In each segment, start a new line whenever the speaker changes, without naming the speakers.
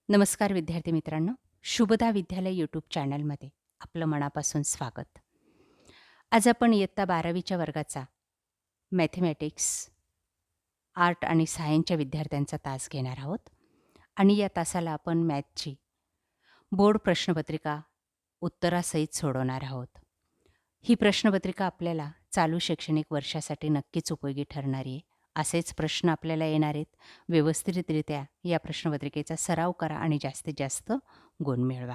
नमस्कार विद्यार्थी मित्रांनो, शुभदा विद्यालय यूट्यूब चॅनलमध्ये आपलं मनापासून स्वागत. आज आपण इयत्ता 12वीच्या वर्गाचा मॅथमॅटिक्स, आर्ट आणि सायन्सच्या विद्यार्थ्यांचा तास घेणार आहोत आणि या तासाला आपण मॅथची बोर्ड प्रश्नपत्रिका उत्तरासहित सोडवणार आहोत. ही प्रश्नपत्रिका आपल्याला चालू शैक्षणिक वर्षासाठी नक्कीच उपयोगी ठरणारी आहे. असेच प्रश्न आपल्याला येणार आहेत. व्यवस्थितरित्या या प्रश्नपत्रिकेचा सराव करा आणि जास्तीत जास्त गुण मिळवा.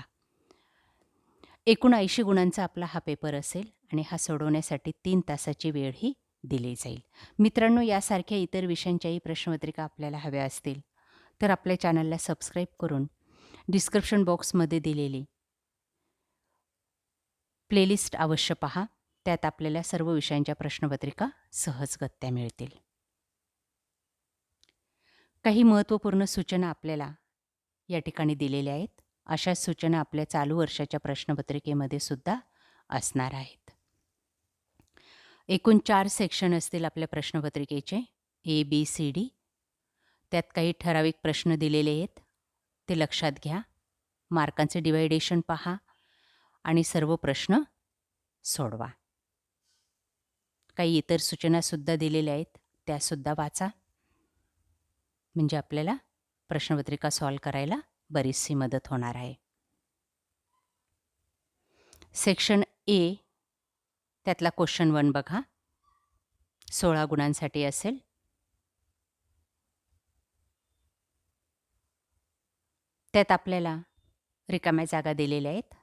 एकूण 80 गुणांचा आपला हा पेपर असेल आणि हा सोडवण्यासाठी 3 तासाची वेळही दिली जाईल. मित्रांनो, यासारख्या इतर विषयांच्याही प्रश्नपत्रिका आपल्याला हव्या असतील तर आपल्या चॅनलला सबस्क्राईब करून डिस्क्रिप्शन बॉक्समध्ये दिलेली प्लेलिस्ट अवश्य पहा. त्यात आपल्याला सर्व विषयांच्या प्रश्नपत्रिका सहजगत्या मिळतील. काही महत्त्वपूर्ण सूचना आपल्याला या ठिकाणी दिलेल्या आहेत. अशाच सूचना आपल्या चालू वर्षाच्या प्रश्नपत्रिकेमध्ये सुद्धा असणार आहेत. एकूण 4 सेक्शन असतील आपल्या प्रश्नपत्रिकेचे ए, बी, सी, डी. त्यात काही ठराविक प्रश्न दिलेले आहेत. ते लक्षात घ्या. मार्कांचे डिव्हायडेशन पहा आणि सर्व प्रश्न सोडवा. काही इतर सूचनासुद्धा दिलेल्या आहेत. त्यासुद्धा वाचा. म्हणजे आपल्याला प्रश्नपत्रिका सॉल्व्ह करायला बरीचशी मदत होणार आहे. सेक्शन ए त्यातला क्वेश्चन 1 बघा. 16 गुणांसाठी असेल. त्यात आपल्याला रिकाम्या जागा दिलेल्या आहेत.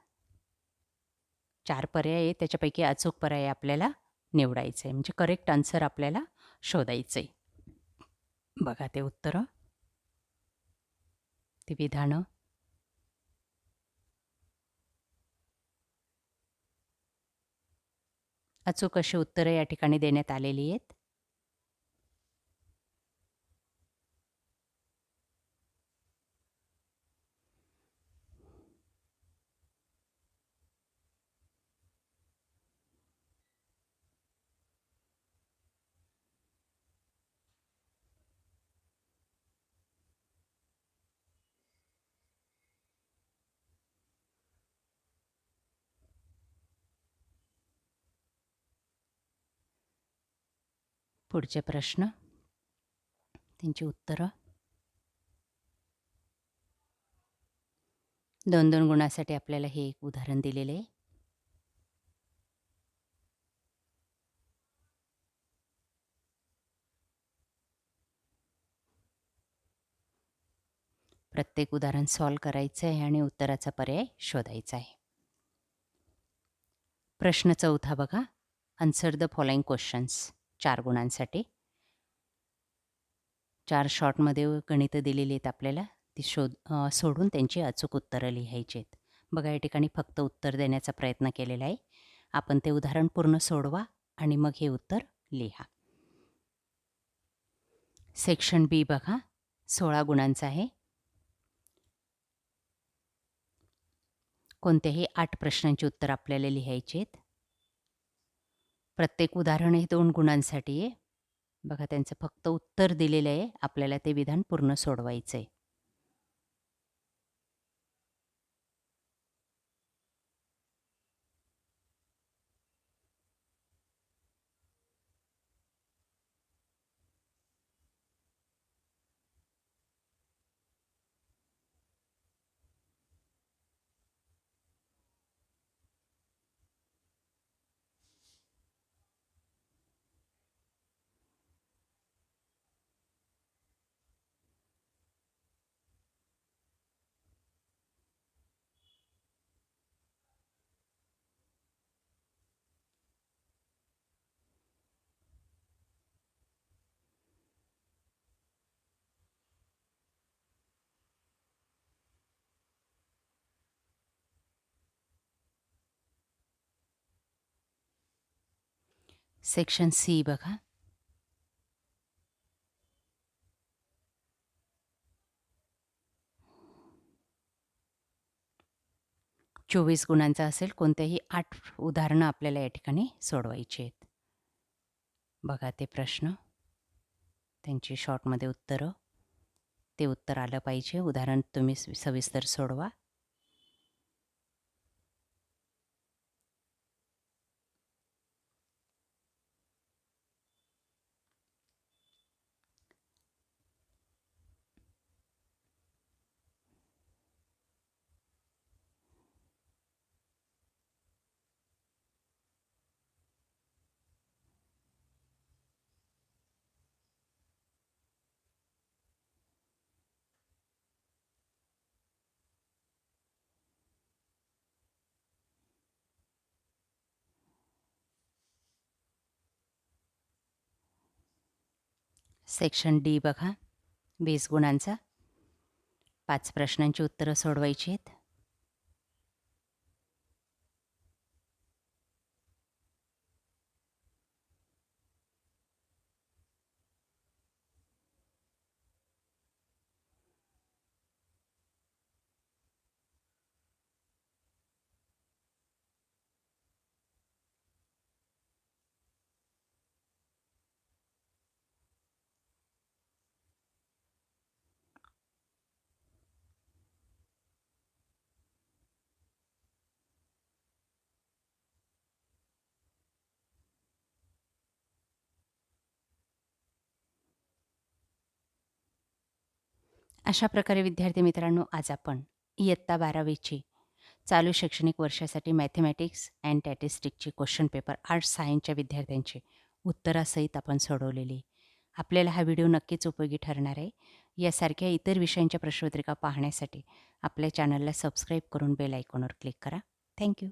4 पर्याय आहेत. त्याच्यापैकी अचूक पर्याय आपल्याला निवडायचं आहे. म्हणजे करेक्ट आन्सर आपल्याला शोधायचं आहे. बघा ते उत्तरं, ती विधानं. अचूक अशी उत्तरं या ठिकाणी देण्यात आलेली आहेत. पुढचे प्रश्न, त्यांची उत्तरं. 2-2 गुणासाठी आपल्याला हे एक उदाहरण दिलेले आहे. प्रत्येक उदाहरण सॉल्व्ह करायचं आहे आणि उत्तराचा पर्याय शोधायचा आहे. प्रश्न 4 बघा. Answer the following questions. 4 गुणांसाठी. 4 शॉर्टमध्ये गणितं दिलेली आहेत आपल्याला. ती सोडून त्यांची अचूक उत्तरं लिहायची आहेत. बघा, या ठिकाणी फक्त उत्तर देण्याचा प्रयत्न केलेला आहे. आपण ते उदाहरण पूर्ण सोडवा आणि मग हे उत्तर लिहा. सेक्शन बी बघा. 16 गुणांचं आहे. कोणत्याही 8 प्रश्नांची उत्तर आपल्याला लिहायची आहेत. प्रत्येक उदाहरण हे 2 गुणांसाठी आहे. बघा, त्यांचं फक्त उत्तर दिलेलं आहे. आपल्याला ते विधान पूर्ण सोडवायचं आहे. सेक्शन सी बघा. चोवीस गुणांचा असेल. कोणत्याही 8 उदाहरणं आपल्याला या ठिकाणी सोडवायची आहेत. बघा ते प्रश्न, त्यांची शॉर्टमध्ये उत्तरं. ते उत्तर आलं पाहिजे. उदाहरण तुम्ही सविस्तर सोडवा. सेक्शन डी बघा, 20 गुणांचा. 5 प्रश्नांची उत्तरं सोडवायची आहेत. अशा प्रकारे विद्यार्थी मित्रांनो, आज आपण इयत्ता 12वीची चालू शैक्षणिक वर्षासाठी मॅथमॅटिक्स अँड स्टॅटिस्टिक्सची क्वेश्चन पेपर आर्ट्स सायन्सच्या विद्यार्थ्यांची उत्तरासहित आपण सोडवलेली. आपल्याला हा व्हिडिओ नक्कीच उपयोगी ठरणार आहे. यासारख्या इतर विषयांच्या प्रश्नपत्रिका पाहण्यासाठी आपल्या चॅनलला सबस्क्राईब करून बेल आयकॉनवर क्लिक करा. थँक्यू.